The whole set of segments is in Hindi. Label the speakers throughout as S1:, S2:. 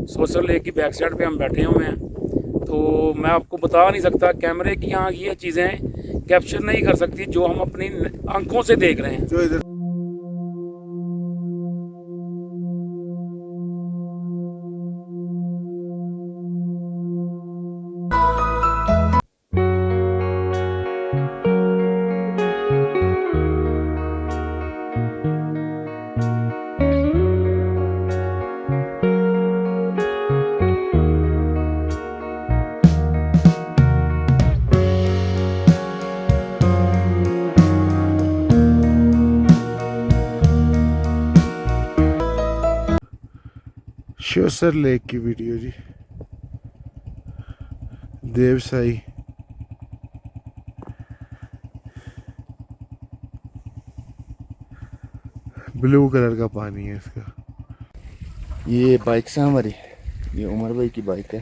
S1: सोसर लेक की बैक साइड पे हम बैठे हुए हैं। तो मैं आपको बता नहीं सकता, कैमरे की यहाँ ये चीज़ें कैप्चर नहीं कर सकती जो हम अपनी आंखों से देख रहे हैं।
S2: जो इधर श्योसर लेक की वीडियो जी, देवसाई। ब्लू कलर का पानी है इसका।
S3: ये बाइक से हमारी, ये उमर भाई की बाइक है,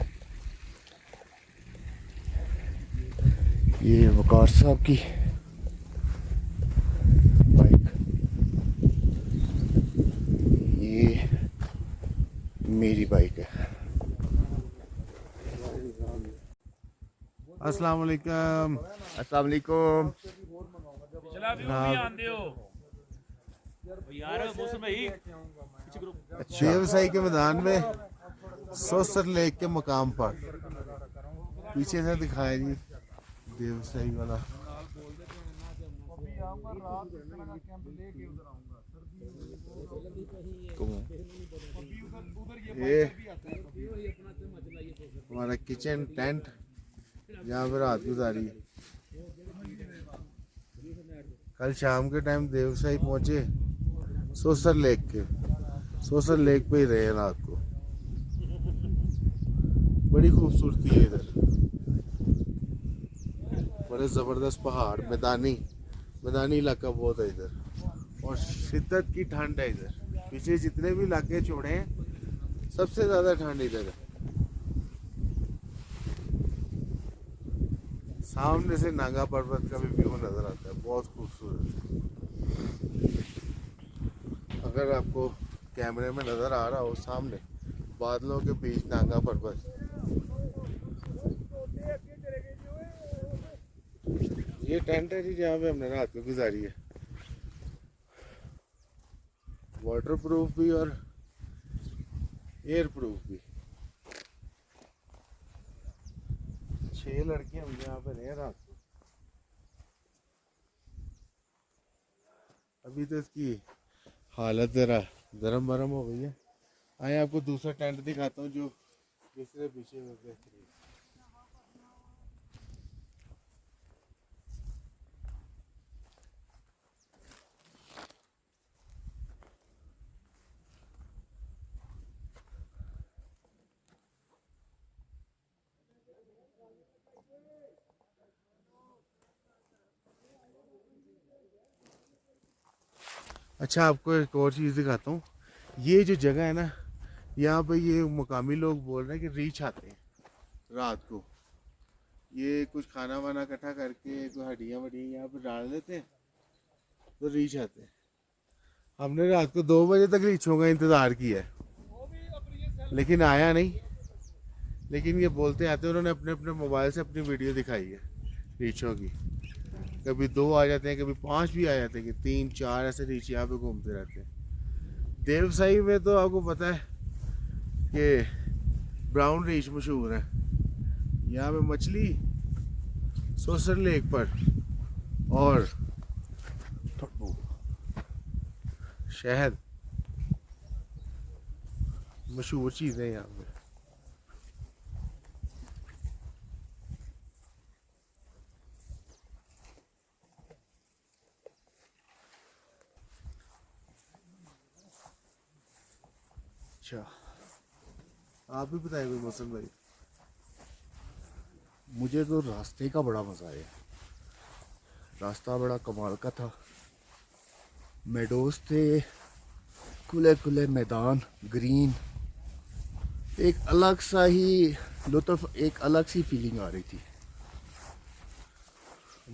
S3: ये वकार साहब की बाइक, ये मेरी बाइक है।
S2: अस्सलाम वालेकुम।
S3: अस्सलाम वालेकुम।
S2: देवसाई के मैदान में सोसर लेक के मुकाम पर पीछे से दिखाया जी देवसाई वाला। ये हमारा किचन टेंट जहाँ पर रात गुजारी है। कल शाम के टाइम देवसाई पहुंचे, सोसर लेक पे ही रहे रात को। बड़ी खूबसूरती है इधर, बड़े जबरदस्त पहाड़, मैदानी इलाका बहुत है इधर, और शिद्दत की ठंड है इधर। पीछे जितने भी इलाके छोड़े हैं सबसे ज्यादा ठंड इधर है। सामने से नागा पर्वत का भी व्यू नजर आता है, बहुत खूबसूरत। अगर आपको कैमरे में नजर आ रहा हो सामने बादलों के बीच नागा पर्वत, ये टेंट है जी जहाँ पे हमने रात को गुजारी है। वाटर प्रूफ भी और एयर प्रूफ भी। 6 लड़के हम यहाँ पे रहे रात को। अभी तो इसकी हालत जरा गरम बरम हो गई है। आए आपको दूसरा टेंट दिखाता हूँ जो दूसरे पीछे में बेहतरीन। अच्छा, आपको एक और चीज़ दिखाता हूँ। ये जो जगह है ना, यहाँ पे ये मुकामी लोग बोल रहे हैं कि रीछ आते हैं रात को। ये कुछ खाना वाना इकट्ठा करके कोई हड्डियाँ वड्डियाँ यहाँ पे डाल देते हैं तो रीछ आते हैं। हमने रात को 2 बजे तक रीछों का इंतज़ार किया है लेकिन आया नहीं। लेकिन ये बोलते आते हैं, उन्होंने अपने अपने मोबाइल से अपनी वीडियो दिखाई है रीछों की। कभी 2 आ जाते हैं, कभी 5 भी आ जाते हैं, कि 3-4 ऐसे रीछ यहाँ पे घूमते रहते हैं। देवसाई में तो आपको पता है कि ब्राउन रीछ मशहूर है। यहाँ पे मछली सोसर लेक पर और शहद मशहूर चीज़ है यहाँ पे। अच्छा, आप भी बताइए कोई मौसम भाई।
S3: मुझे तो रास्ते का बड़ा मज़ा आया, रास्ता बड़ा कमाल का था। मेडोज थे, खुले खुले मैदान, ग्रीन, एक अलग सा ही लुत्फ, एक अलग सी फीलिंग आ रही थी।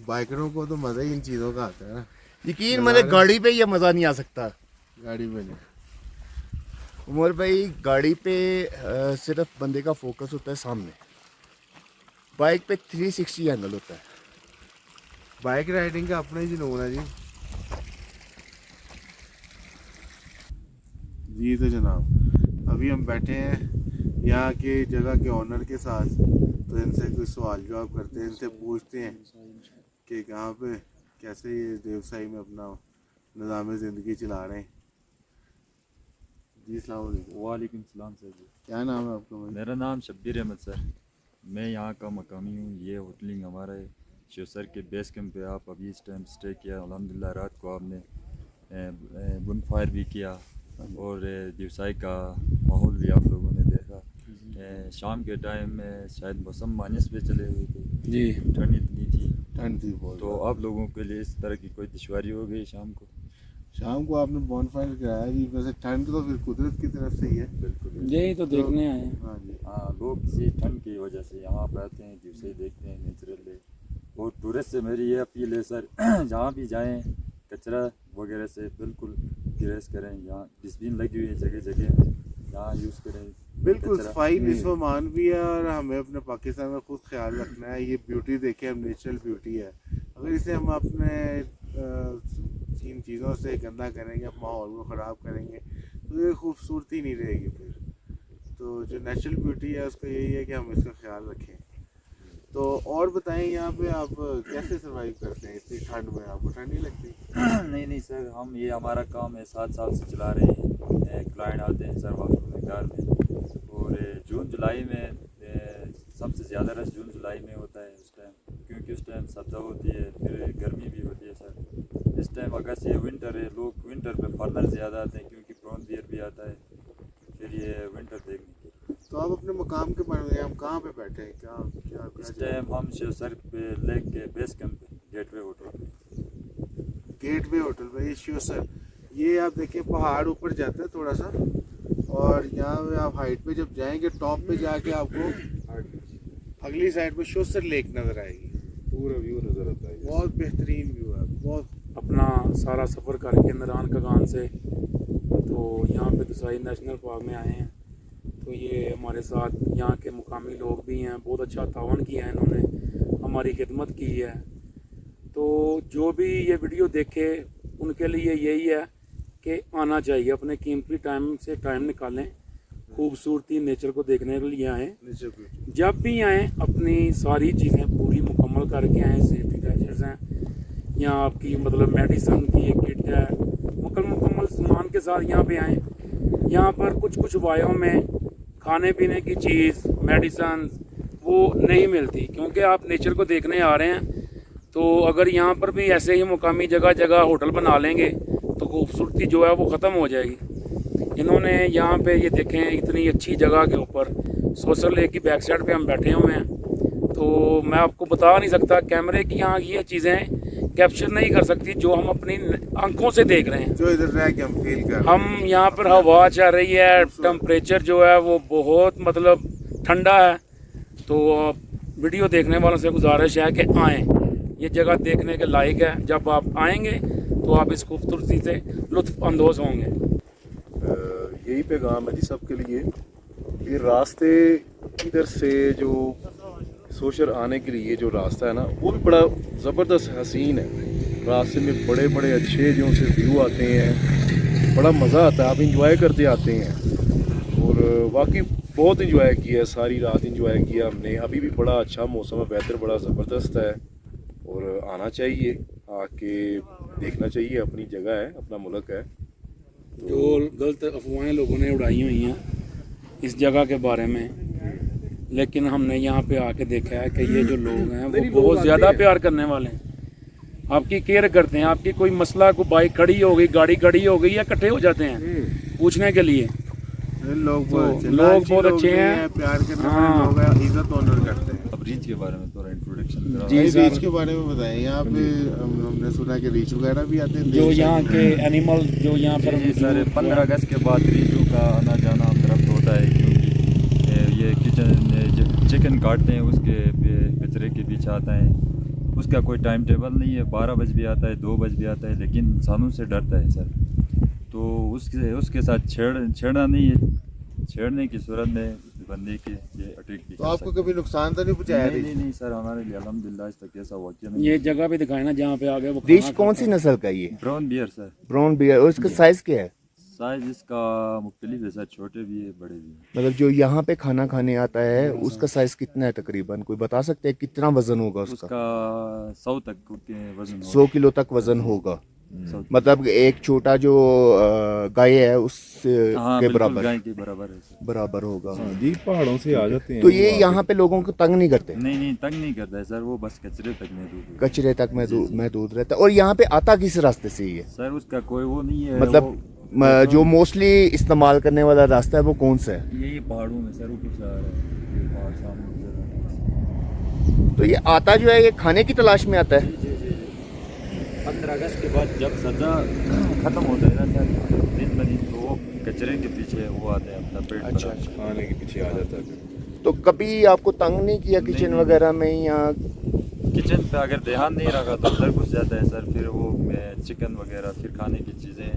S2: बाइकरों को तो मज़ा ही इन चीज़ों का आता है ना।
S3: यकीन, मैंने गाड़ी पे ये मज़ा नहीं आ सकता।
S2: गाड़ी में नहीं।
S3: उमर भाई, गाड़ी पे सिर्फ बंदे का फोकस होता है सामने, बाइक पे 360 एंगल होता है।
S2: बाइक राइडिंग का अपना ही जुनून है जी। जी तो जनाब, अभी हम बैठे हैं यहाँ के जगह के ऑनर के साथ, तो इनसे कुछ सवाल जवाब करते हैं, इनसे पूछते हैं कि कहाँ पे कैसे ये व्यवसाय में अपना निज़ाम ज़िंदगी चला रहे हैं। जी अस्सलाम वालेकुम।
S4: वालेकुम सलाम सर जी।
S2: क्या नाम है आपका भाई?
S4: मेरा नाम शब्बीर अहमद सर, मैं यहाँ का मकामी हूँ। ये होटलिंग हमारा है शिवसर के बेस कैंप पे आप अभी इस टाइम स्टे किया। अल्हम्दुलिल्लाह रात को आपने बुन फायर भी किया और दिवसाई का माहौल भी आप लोगों ने देखा। शाम के टाइम में शायद मौसम माइनस पे चले हुए थे
S1: जी।
S4: ठंड इतनी थी,
S2: ठंड थी बहुत।
S4: तो आप लोगों के लिए इस तरह की कोई दुश्वारी हो गई शाम को?
S2: शाम को आपने बॉनफायर कराया जी, वैसे ठंड तो फिर कुदरत की तरफ से ही है।
S4: बिल्कुल।
S1: यही तो देखने आए हैं।
S2: हाँ जी।
S4: हाँ, लोग किसी ठंड की वजह से यहाँ पे आते हैं, दिवसे देखते हैं नेचुरल है। और टूरिस्ट से मेरी ये अपील है सर, जहाँ भी जाएं कचरा वगैरह से बिल्कुल गिरेज करें। यहाँ डस्टबिन लगी हुई है जगह जगह में, यहाँ यूज़ करें।
S2: बिल्कुल,
S4: कचरा-
S2: सफाई निस्फ़ मान भी है और हमें अपने पाकिस्तान का खुद ख्याल रखना है। ये ब्यूटी देखें, हम नेचुरल ब्यूटी है, अगर इसे हम अपने इन चीज़ों से गंदा करेंगे, माहौल को ख़राब करेंगे, तो ये खूबसूरती नहीं रहेगी फिर। तो जो नेचुरल ब्यूटी है उसका यही है कि हम इसका ख्याल रखें। तो और बताएं, यहाँ पे आप कैसे सर्वाइव करते हैं इतनी ठंड में? आपको ठंड नहीं लगती?
S4: नहीं नहीं सर, हम ये हमारा काम है, 7 साल से चला रहे हैं। क्लाइंट आते हैं सर वास्तव में कार में, और जून जुलाई में सबसे ज़्यादा रश जून जुलाई में होता है उस टाइम, क्योंकि उस टाइम सब्ज़ा होती है, फिर गर्मी भी होती है सर। इस टाइम अगस्त ये विंटर है, लोग विंटर पे फॉरनर ज़्यादा आते हैं क्योंकि ब्राउन बियर भी आता है, फिर ये विंटर देखने के।
S2: तो आप अपने मकाम के बारे में, हम कहाँ पे बैठे हैं, क्या क्या
S4: इस टाइम हम शिवसर पे लेक के बेस कैंप पे गेटवे होटल पे।
S2: गेटवे होटल पे, ये शिवसर, ये आप देखिए पहाड़ ऊपर जाता है थोड़ा सा, और यहाँ पे आप हाइट पे जब जाएंगे, टॉप पे जाके आपको अगली साइड पे शिवसर लेक नज़र आएगी।
S5: पूरा व्यू नज़र आता है।
S2: बहुत बेहतरीन व्यू है, बहुत।
S1: अपना सारा सफ़र करके नरान कगान से तो यहाँ पे दुसाई नेशनल पार्क में आए हैं। तो ये हमारे साथ यहाँ के मुकामी लोग भी हैं, बहुत अच्छा तावन किया है इन्होंने, हमारी खिदमत की है। तो जो भी ये वीडियो देखे उनके लिए यही है कि आना चाहिए, अपने कीमती टाइम से टाइम निकालें, खूबसूरती नेचर को देखने के लिए आएँ।
S2: Nature beauty.
S1: जब भी आएँ अपनी सारी चीज़ें पूरी मुकम्मल करके आएँ। सेफ्टी गैजेट्स हैं यहाँ, आपकी मतलब मेडिसिन की एक किट है, मुकम्मल सामान के साथ यहाँ पे आएँ। यहाँ पर कुछ वायों में खाने पीने की चीज़, मेडिसिन वो नहीं मिलती, क्योंकि आप नेचर को देखने आ रहे हैं। तो अगर यहाँ पर भी ऐसे ही मुकामी जगह जगह होटल बना लेंगे तो खूबसूरती जो है वो ख़त्म हो जाएगी। इन्होंने यहाँ पे ये देखें, इतनी अच्छी जगह के ऊपर सोशल लेक की बैक साइड पे हम बैठे हुए हैं। तो मैं आपको बता नहीं सकता, कैमरे की यहाँ ये चीज़ें कैप्चर नहीं कर सकती जो हम अपनी आंखों से देख रहे हैं।
S2: जो इधर रह के हम फील कर रहे हैं।
S1: हम यहाँ पर हवा चल रही है, टेम्परेचर जो है वो बहुत मतलब ठंडा है। तो वीडियो देखने वालों से गुजारिश है कि आएँ, ये जगह देखने के लायक है। जब आप आएंगे तो आप इस खूबसूरती से लुत्फ़ अंदोज़ होंगे।
S5: यही पैगाम है जी सबके लिए। ये रास्ते इधर से जो सोशर आने के लिए जो रास्ता है ना, वो भी बड़ा ज़बरदस्त हसीन है। रास्ते में बड़े बड़े अच्छे जो से व्यू आते हैं, बड़ा मज़ा आता है, आप इंजॉय करते आते हैं। और वाकई बहुत इंजॉय किया, सारी रात इंजॉय किया हमने। अभी भी बड़ा अच्छा मौसम है, वेदर बड़ा ज़बरदस्त है, और आना चाहिए, आके देखना चाहिए। अपनी जगह है, अपना मुल्क है।
S1: जो गलत अफवाहें लोगों ने उड़ाई हुई हैं इस जगह के बारे में, लेकिन हमने यहाँ पे आके देखा है कि ये जो लोग हैं वो बहुत ज़्यादा प्यार करने वाले हैं, आपकी केयर करते हैं। आपकी कोई मसला, कोई बाइक खड़ी हो गई, गाड़ी खड़ी हो गई, या इकट्ठे हो जाते हैं पूछने के लिए।
S2: लोग
S1: बहुत अच्छे हैं,
S2: प्यार करने
S1: हाँ।
S2: वाले लोग हैं, इज्जत ऑनर करते हैं।
S4: अब रीच के बारे में थोड़ा इंट्रोडक्शन करा।
S1: जी सर।
S2: रीच के बारे में बताएं। यहाँ पे हमने सुना कि रीच वगैरह भी आते हैं,
S1: जो यहाँ के एनिमल जो यहाँ पर
S4: जी सर, 15 अगस्त के बाद रीजों का आना जाना हम तरफ होता है, क्योंकि ये चिकन काटते हैं, उसके कचरे के पीछे आता है। उसका कोई टाइम टेबल नहीं है, 12 बजे भी आता है, 2 बजे भी आता है, लेकिन इंसानों से डरता है सर। तो उसके साथ छेड़ना नहीं है, छेड़ने की सूरत में बंदे के ये अटैक भी
S2: तो
S4: कर
S2: आपको
S4: सकते
S2: कभी नुकसान तो नहीं
S4: हैं।
S2: पहुंचाया
S4: नहीं
S2: रीछ?
S4: नहीं सर, हमारे लिए अल्हम्दुलिल्लाह आज तक ऐसा वाक़या नहीं।
S1: ये जगह भी दिखाए ना जहाँ पे आ गए वो
S3: रीछ
S1: खाना
S3: कौन
S1: खाता
S3: सी
S1: है।
S3: नस्ल का ये?
S4: Brown bear sir.
S3: Brown bear. और इसका साइज क्या है?
S4: साइज इसका मुख्तलिफ है सर, छोटे भी है बड़े भी हैं।
S3: मतलब जो यहाँ पे खाना खाने आता है उसका साइज कितना है तकरीबन, कोई बता सकते हैं कितना वजन होगा उसका?
S4: उसका 100 तक के वजन
S3: 100 किलो तक वजन होगा।
S4: 100।
S3: मतलब एक छोटा जो गाय है उस
S4: हाँ
S3: के
S4: बिल्कुल
S3: बराबर
S4: गाय के बराबर है सर।
S3: बराबर होगा।
S5: हाँ जी, पहाड़ों से आ जाते हैं
S3: तो
S5: वो
S3: ये
S5: आके।
S3: यहाँ पे लोगों को तंग नहीं करते?
S4: नहीं नहीं तंग नहीं करता है सर, वो बस कचरे तक महदूद है।
S3: कचरे तक महदूद रहता है। और यहाँ पे आता किस रास्ते से ये?
S4: सर उसका कोई वो नहीं है,
S3: मतलब जो मोस्टली इस्तेमाल करने वाला रास्ता है वो कौन सा है?
S4: यही पहाड़ों में सर ऊपर से आ रहा है, ये पहाड़ सामने नजर आ रहा है।
S3: तो ये आता जो है ये खाने की तलाश में आता है?
S4: जी जी जी। 15 अगस्त के बाद जब सजा खत्म होता है ना सर, दिन ब दिन, तो वो कचरे के पीछे वो आते हैं अपना पेट
S3: अच्छा,
S4: भरने।
S3: अच्छा।
S5: खाने के पीछे आ जाता है फिर।
S3: तो कभी आपको तंग नहीं किया
S4: नहीं,
S3: किचन
S4: नहीं।
S3: वगैरह में या?
S4: किचन पे अगर ध्यान नहीं रखा तो अंदर घुस जाता है सर, फिर वो चिकन वगैरह फिर खाने की चीज़ें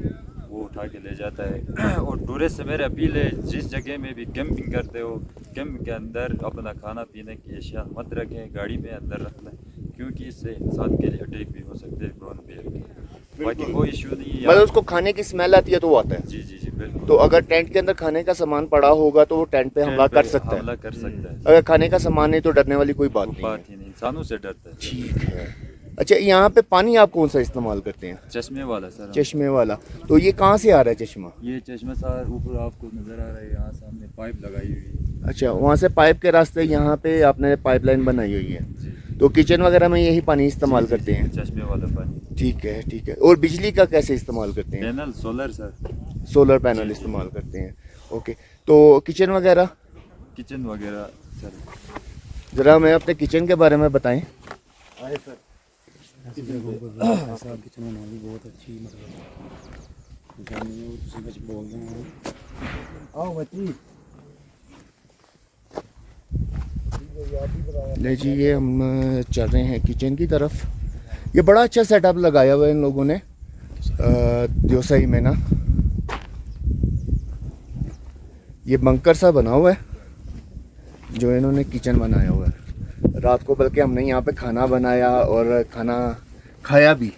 S4: वो उठा के ले जाता है। और टूरिस्ट से मेरी अपील है, जिस जगह में भी कैंपिंग करते हो, कैंप के अंदर अपना खाना पीने की अशिया मत रखें, गाड़ी में अंदर रख लें, क्योंकि इससे इंसान के लिए अटैक भी हो सकते हैं ब्राउन बियर के। बाकी कोई इशू नहीं है
S3: मतलब उसको खाने की स्मेल आती है तो वो आता है?
S4: जी जी जी बिल्कुल।
S3: तो अगर टेंट के अंदर खाने का सामान पड़ा होगा तो वो टेंट पे हमला कर सकता है?
S4: हमला कर सकता है,
S3: अगर खाने का सामान नहीं तो डरने वाली कोई बात
S4: वो
S3: नहीं है।
S4: बात ही नहीं, इंसानों से डरता है।
S3: ठीक है। अच्छा, यहाँ पे पानी आप कौन सा इस्तेमाल करते हैं?
S4: चश्मे वाला सर।
S3: चश्मे वाला। तो ये कहाँ से आ रहा है चश्मा?
S4: ये चश्मा सर ऊपर आपको नजर आ रहा है, यहाँ सामने पाइप लगाई हुई है।
S3: अच्छा, वहाँ से पाइप के रास्ते यहाँ पे आपने पाइपलाइन बनाई हुई है।
S4: जी।
S3: तो किचन वगैरह में यही पानी इस्तेमाल
S4: जी, जी,
S3: करते हैं?
S4: चश्मे वाला पानी।
S3: ठीक है, ठीक है। और बिजली का कैसे इस्तेमाल करते हैं?
S4: Panel solar sir.
S3: Solar panel इस्तेमाल करते हैं। ओके। तो किचन वगैरह
S4: किचन वगैरह सर।
S3: ज़रा हमें अपने किचन के बारे में बताएं।
S1: ऐसी जगहों पर भी ऐसा किचन बना भी बहुत अच्छी, मतलब जानी हो किसी कुछ बोल रहे हैं। आओ बच्ची।
S3: ले जी, ये हम चल रहे हैं किचन की तरफ। ये बड़ा अच्छा सेटअप लगाया हुआ है इन लोगों ने दियोसई में ना। ये बंकर सा बना हुआ है जो इन्होंने किचन बनाया हुआ है। रात को बल्कि हमने यहाँ पे खाना बनाया और खाना खाया भी।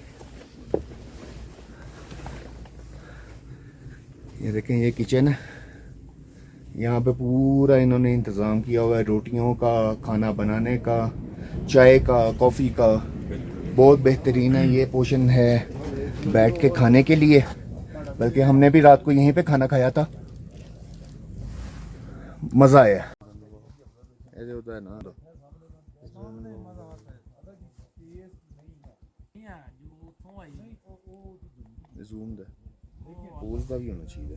S3: ये देखें, ये किचन है। यहाँ पे पूरा इन्होंने इंतज़ाम किया हुआ है रोटियों का, खाना बनाने का, चाय का, कॉफ़ी का। बहुत बेहतरीन है। ये पोर्शन है बैठ के खाने के लिए, बल्कि हमने भी रात को यहीं पे खाना खाया था, मज़ा आया। ऐसे होता है ना। ਜ਼ੂਮ ਦਾ ਪੋਜ਼ ਦਾ ਵੀ ਹੋਣਾ ਚਾਹੀਦਾ।